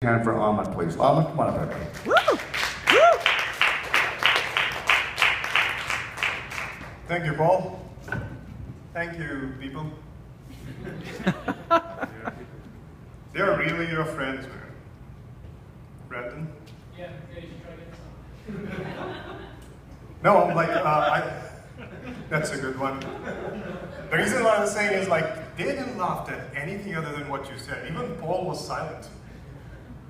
hand for Ahmed, please. Ahmed, come on up here. Woo! Woo! Thank you, Paul. Thank you, people. They are really your friends, man. Brandon? Yeah, you should try getting some. No, I'm like, that's a good one. The reason why I was saying is like, they didn't laugh at anything other than what you said. Even Paul was silent.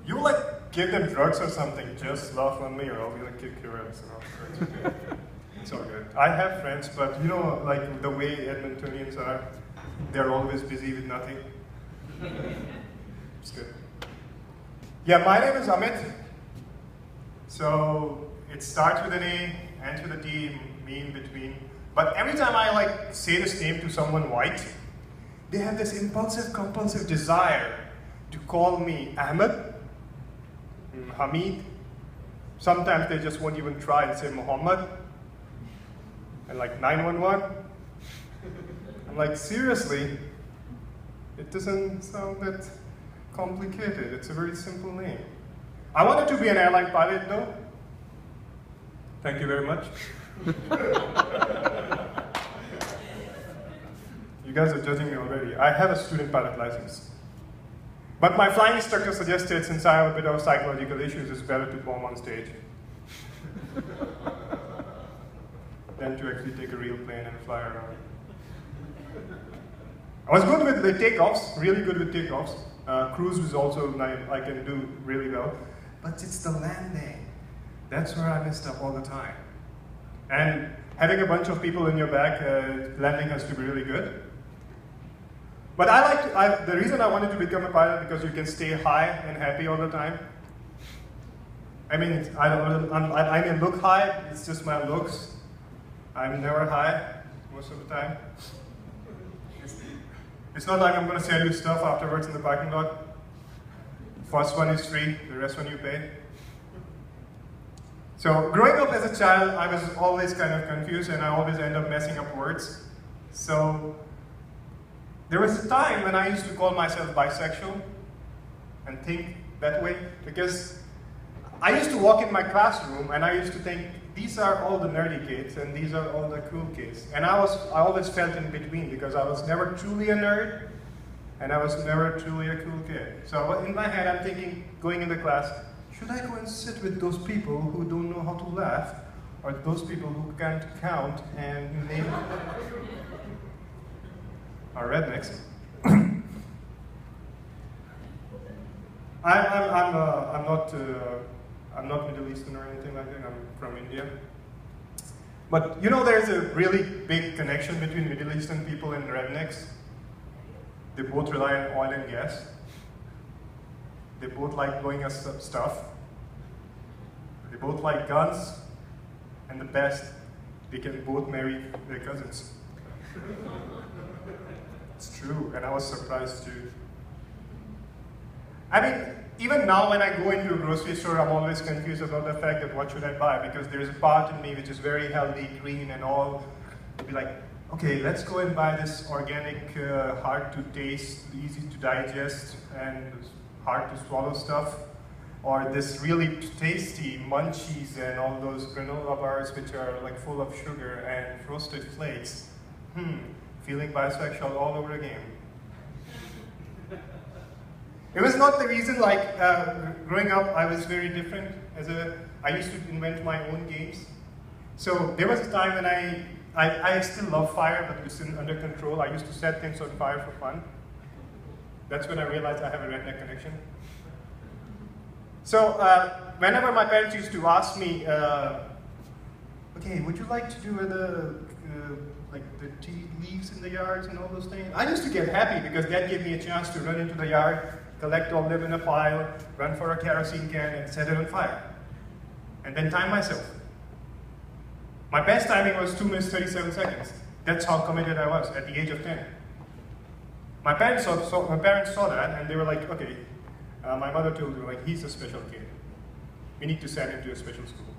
You like give them drugs or something, just laugh on me or I'll be like kick your ass. And it's okay. It's all good. I have friends, but you know, like the way Edmontonians are, they're always busy with nothing. It's good. Yeah, my name is Amit. So it starts with an A, ends with a D, me in between. But every time I like say this name to someone white, they have this impulsive, compulsive desire to call me Ahmed, Hamid. Sometimes they just won't even try and say Muhammad. And like 911. I'm like, seriously? It doesn't sound that complicated. It's a very simple name. I wanted to be an airline pilot though. Thank you very much. You guys are judging me already. I have a student pilot license. But my flying instructor suggested since I have a bit of psychological issues, it's better to bomb on stage than to actually take a real plane and fly around. I was good with the takeoffs, really good with takeoffs. Cruise was also, I can do really well. But it's the landing. That's where I messed up all the time. And having a bunch of people in your back, landing has to be really good. But the reason I wanted to become a pilot because you can stay high and happy all the time. I mean, I may look high, it's just my looks. I'm never high most of the time. It's not like I'm going to sell you stuff afterwards in the parking lot. First one is free, the rest one you pay. So growing up as a child, I was always kind of confused and I always end up messing up words. So there was a time when I used to call myself bisexual and think that way because I used to walk in my classroom and I used to think these are all the nerdy kids and these are all the cool kids. And I always felt in between because I was never truly a nerd and I was never truly a cool kid. So in my head I'm thinking, going into class, should I go and sit with those people who don't know how to laugh or those people who can't count and name are rednecks? I'm not Middle Eastern or anything like that. I'm from India. But you know, there's a really big connection between Middle Eastern people and rednecks. They both rely on oil and gas. They both like blowing us up stuff. They both like guns. And the best, they can both marry their cousins. It's true, and I was surprised too. I mean, even now when I go into a grocery store, I'm always confused about the fact that what should I buy, because there's a part in me which is very healthy, green and all. I'd be like, okay, let's go and buy this organic, hard to taste, easy to digest, and hard to swallow stuff. Or this really tasty munchies and all those granola bars which are like full of sugar and frosted flakes. Feeling bisexual all over again. It was not the reason, like, growing up I was very different. I used to invent my own games. So there was a time when I still love fire, but it's under control. I used to set things on fire for fun. That's when I realized I have a redneck connection. So whenever my parents used to ask me, okay, would you like to do like the tea leaves in the yards and all those things? I used to get happy because that gave me a chance to run into the yard, collect all them in a pile, run for a kerosene can and set it on fire. And then time myself. My best timing was 2 minutes 37 seconds. That's how committed I was at the age of 10. My parents saw that and they were like, okay, my mother told me, like, he's a special kid. We need to send him to a special school.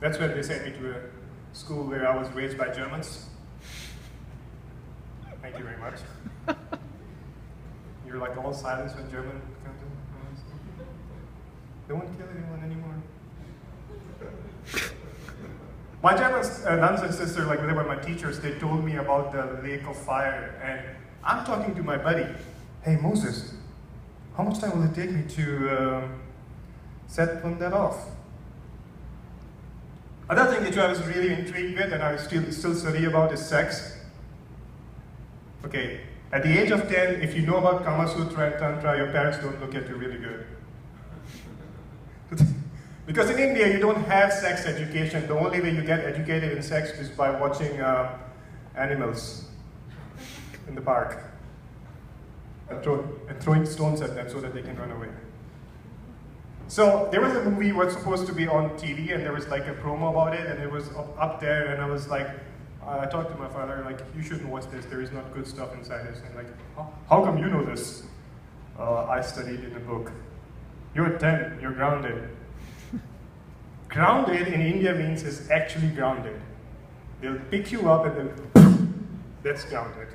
That's when they sent me to a school where I was raised by Germans. Thank you very much. You're like all silence when German comes in. They won't kill anyone anymore. My German nuns and sisters, like they were my teachers, they told me about the lake of fire, and I'm talking to my buddy. Hey Moses, how much time will it take me to set that off? Another thing that I was really intrigued with and I still study about is sex. Okay, at the age of 10, if you know about Kama Sutra and Tantra, your parents don't look at you really good. Because in India, you don't have sex education. The only way you get educated in sex is by watching animals in the park and throwing stones at them so that they can run away. So there was a movie was supposed to be on TV, and there was like a promo about it, and it was up there, and I was like, I talked to my father, like, you shouldn't watch this, there is not good stuff inside this. And like, how come you know this? I studied in a book. You're 10, you're grounded. Grounded in India means is actually grounded. They'll pick you up and then, that's grounded.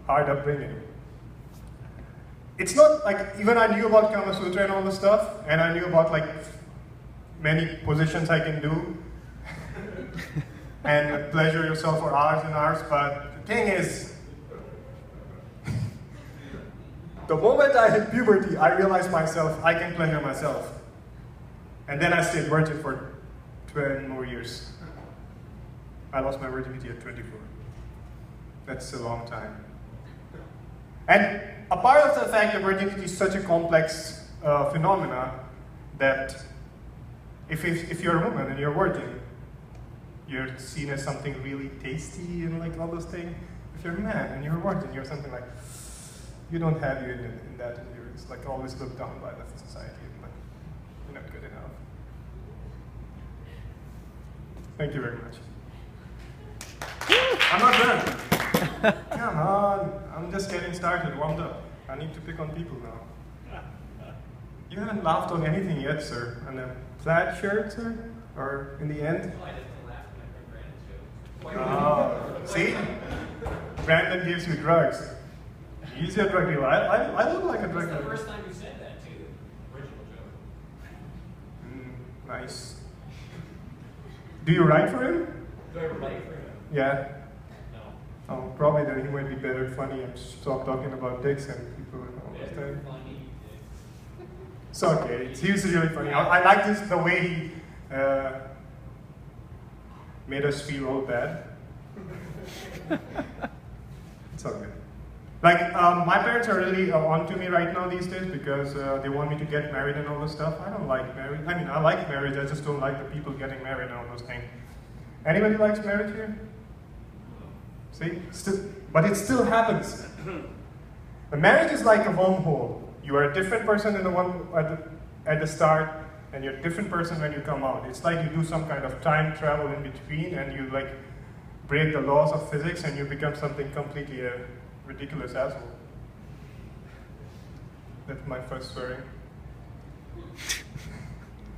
Hard upbringing. It's not like, even I knew about Kama Sutra and all this stuff, and I knew about like many positions I can do, and pleasure yourself for hours and hours, but the thing is, the moment I hit puberty, I realized myself, I can pleasure myself. And then I stayed virgin for 12 more years. I lost my virginity at 24. That's a long time. And a part of the fact that virginity is such a complex phenomena that if you're a woman and you're virgin, you're seen as something really tasty and like all those things. If you're a man and you're a virgin, you're something like, you don't have you in that, and you're just like always looked down by the society, and like, you're not good enough. Thank you very much. I'm not done. Come on, I'm just getting started, warmed up. I need to pick on people now. You haven't laughed on anything yet, sir. On a plaid shirt, sir? Or in the end? Oh, I just don't laugh when I bring Brandon's joke. Oh, see? Brandon gives you drugs. He's a drug dealer. I look like a drug It's the dealer. first time you said that, too. Original joke. Nice. Do you write for him? Do I ever write for him? Yeah. No. Oh, probably then he might be better funny and stop talking about dicks and people and all that Better, thing. funny, It's okay. He was really funny. I like this, the way he made us feel all bad. It's all good. Like, my parents are really on to me right now these days because they want me to get married and all this stuff. I don't like marriage. I mean, I like marriage, I just don't like the people getting married and all those things. Anybody likes marriage here? See? But it still happens. The marriage is like a wormhole. You are a different person in the one at the start, and you're a different person when you come out. It's like you do some kind of time travel in between, and you like break the laws of physics, and you become something completely ridiculous asshole. That's my first swearing.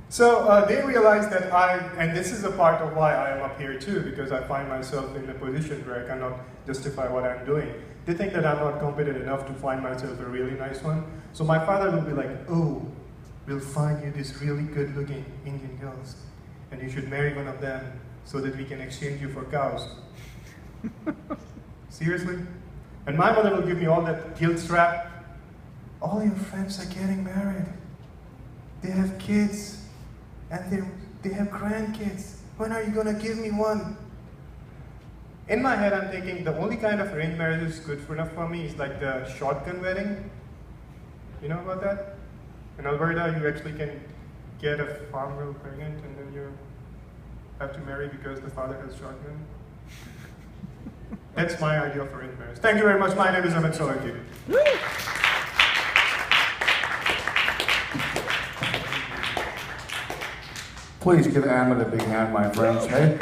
So they realized that and this is a part of why I am up here too, because I find myself in a position where I cannot justify what I'm doing. They think that I'm not competent enough to find myself a really nice one. So my father will be like, oh, we'll find you this really good looking Indian girls, and you should marry one of them so that we can exchange you for cows. Seriously? And my mother will give me all that guilt strap. All your friends are getting married. They have kids. And they have grandkids. When are you gonna give me one? In my head, I'm thinking the only kind of arranged marriage that's good enough for me is like the shotgun wedding. You know about that? In Alberta, you actually can get a farm girl pregnant and then you have to marry because the father has shotgun. That's my idea of arranged marriage. Thank you very much. My name is Amit Solanki. Please give Amit a big hand, my friends. Hey?